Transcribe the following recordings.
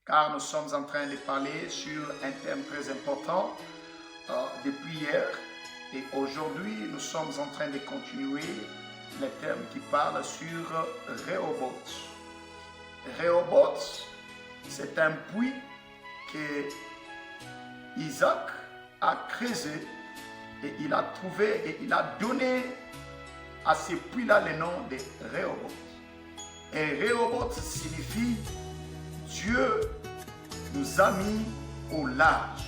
car nous sommes en train de parler sur un thème très important depuis hier. Et aujourd'hui, nous sommes en train de continuer le thème qui parle sur Rehoboth. Rehoboth, c'est un puits que Isaac a creusé et il a trouvé et il a donné à ce puits-là le nom de Rehoboth. Et Rehoboth signifie Dieu nous a mis au large.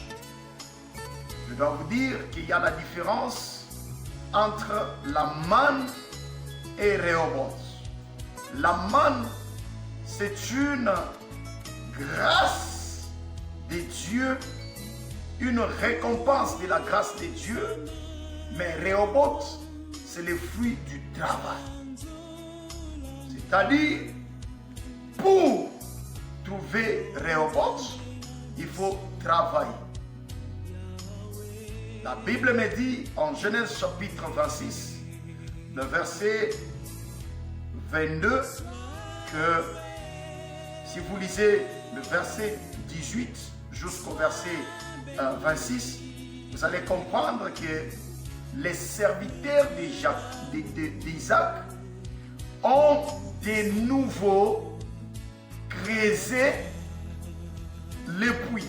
Je dois vous dire qu'il y a la différence entre la manne et Rehoboth. La manne, c'est une grâce de Dieu, une récompense de la grâce de Dieu, mais Rehoboth, c'est le fruit du travail. C'est-à-dire, pour trouver Rehoboth, il faut travailler. La Bible me dit en Genèse chapitre 26, le verset 22, que si vous lisez le verset 18 jusqu'au verset 26, vous allez comprendre que les serviteurs d'Isaac ont de nouveau creusé le puits.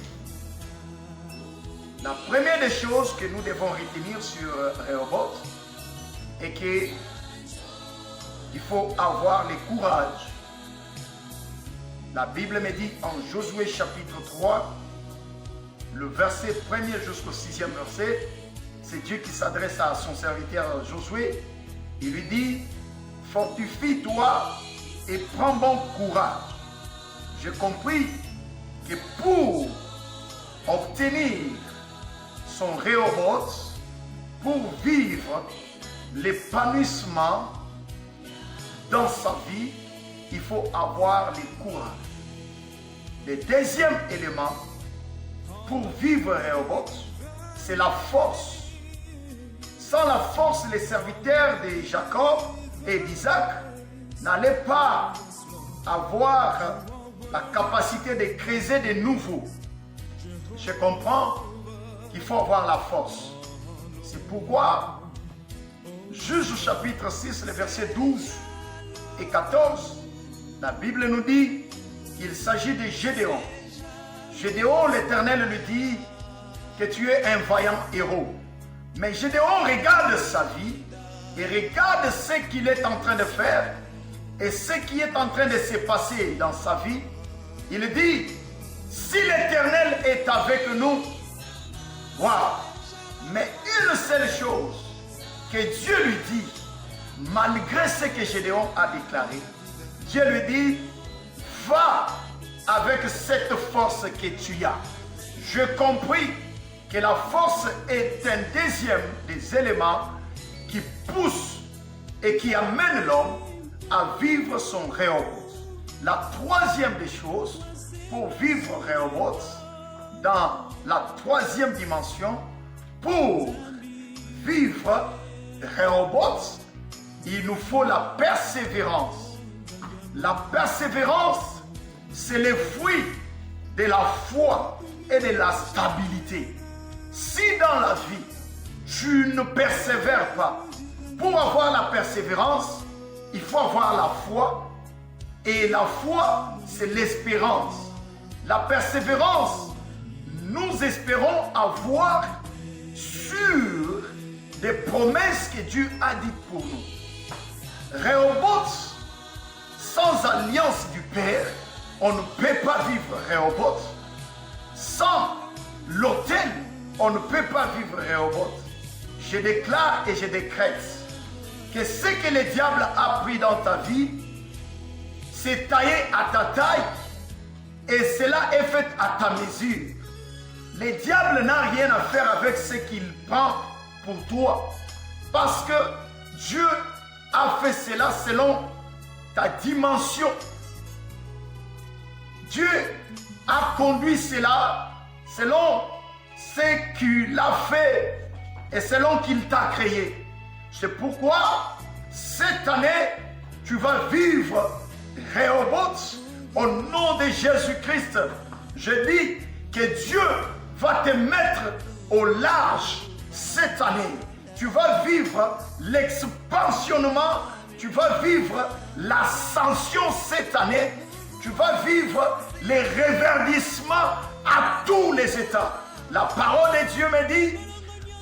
La première des choses que nous devons retenir sur Rehoboth est qu'il faut avoir le courage. La Bible me dit en Josué chapitre 3, le verset 1er jusqu'au 6e verset, c'est Dieu qui s'adresse à son serviteur Josué. Il lui dit, fortifie-toi et prends bon courage. J'ai compris que pour obtenir son Rehoboth, pour vivre l'épanouissement dans sa vie, il faut avoir le courage. Le deuxième élément pour vivre Rehoboth, c'est la force. Sans la force, les serviteurs de Jacob et d'Isaac n'allaient pas avoir la capacité de creuser de nouveau. Je comprends qu'il faut avoir la force. C'est pourquoi Juge chapitre 6, les versets 12 et 14, la Bible nous dit qu'il s'agit de Gédéon. Gédéon, l'Éternel lui dit que tu es un vaillant héros. Mais Gédéon regarde sa vie et regarde ce qu'il est en train de faire et ce qui est en train de se passer dans sa vie. Il dit, si l'Éternel est avec nous, waouh! Mais une seule chose que Dieu lui dit, malgré ce que Gédéon a déclaré, Dieu lui dit, va avec cette force que tu as. Je compris que la force est un deuxième des éléments qui pousse et qui amène l'homme à vivre son Rehoboth. La troisième des choses pour vivre Rehoboth, dans la troisième dimension, pour vivre Rehoboth, il nous faut la persévérance. La persévérance, c'est le fruit de la foi et de la stabilité. Si dans la vie, tu ne persévères pas, pour avoir la persévérance, il faut avoir la foi. Et la foi, c'est l'espérance. La persévérance, nous espérons avoir sur des promesses que Dieu a dites pour nous. Rehoboth, sans alliance du Père, on ne peut pas vivre Rehoboth. Sans l'autel, on ne peut pas vivre Rehoboth. Je déclare et je décrète que ce que le diable a pris dans ta vie, c'est taillé à ta taille et cela est fait à ta mesure. Le diable n'a rien à faire avec ce qu'il prend pour toi, parce que Dieu a fait cela selon ta dimension. Dieu a conduit cela selon ce qu'il a fait et selon qu'il t'a créé. C'est pourquoi cette année, tu vas vivre Rehoboth au nom de Jésus-Christ. Je dis que Dieu va te mettre au large cette année. Tu vas vivre l'expansionnement, tu vas vivre l'ascension cette année, tu vas vivre les reverdissements à tous les états. La parole de Dieu me dit,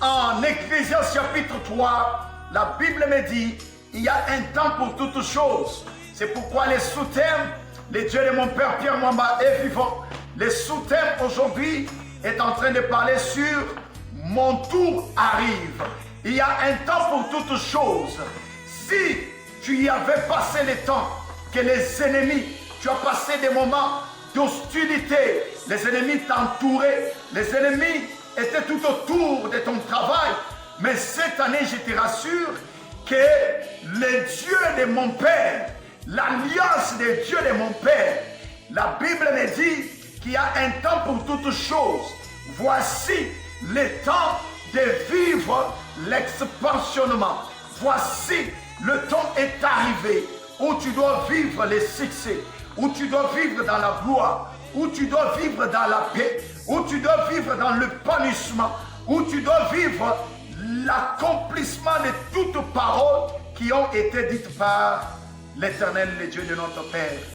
en Ecclésiaste chapitre 3, la Bible me dit, il y a un temps pour toutes choses. C'est pourquoi les sous-thèmes, le Dieu de mon Père Pierre Mwamba est vivant. Les sous-thèmes aujourd'hui est en train de parler sur mon tour arrive. Il y a un temps pour toutes choses. Si tu y avais passé le temps que les ennemis, tu as passé des moments d'hostilité, les ennemis t'entouraient, les ennemis étaient tout autour de ton travail, mais cette année, je te rassure que le Dieu de mon Père, l'alliance de Dieu de mon Père, la Bible me dit qu'il y a un temps pour toutes choses. Voici le temps de vivre l'expansionnement. Voici le temps est arrivé où tu dois vivre les succès, où tu dois vivre dans la gloire, où tu dois vivre dans la paix, où tu dois vivre dans l'épanouissement, où tu dois vivre l'accomplissement de toutes paroles qui ont été dites par l'Éternel, le Dieu de notre Père.